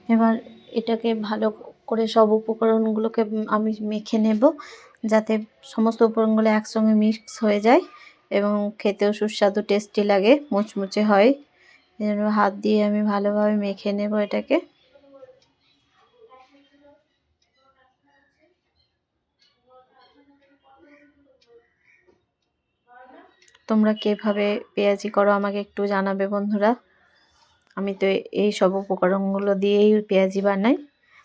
এবার এটাকে ভালো করে সব উপকরণগুলোকে আমি মেখে নেব, যাতে সমস্ত উপকরণগুলো একসঙ্গে মিক্স হয়ে যায় এবং খেতেও সুস্বাদু টেস্টি লাগে, মুচমুচে হয়। এজন্য হাত দিয়ে আমি ভালোভাবে মেখে নেব এটাকে। তোমরা কিভাবে পেঁয়াজি করো আমাকে একটু জানাবে বন্ধুরা। আমি তো এই সব উপকরণগুলো দিয়েই পেঁয়াজি বানাই,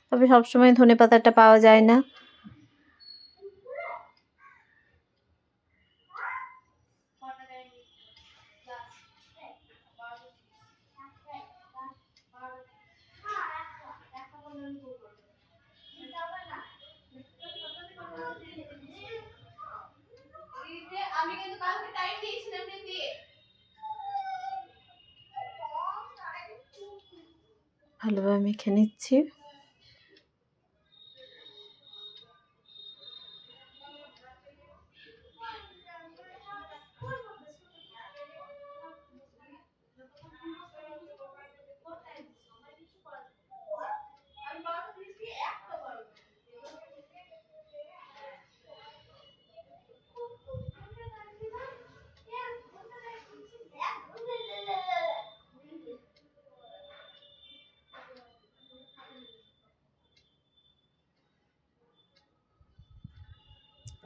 তবে সবসময় ধনেপাতাটা পাওয়া যায় না। ভালোভাবে মেখে নিচ্ছি।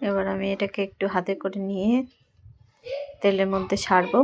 এবার আমি এটাকে একটু হাতে করে নিয়ে তেলের মধ্যে ছাড়বো।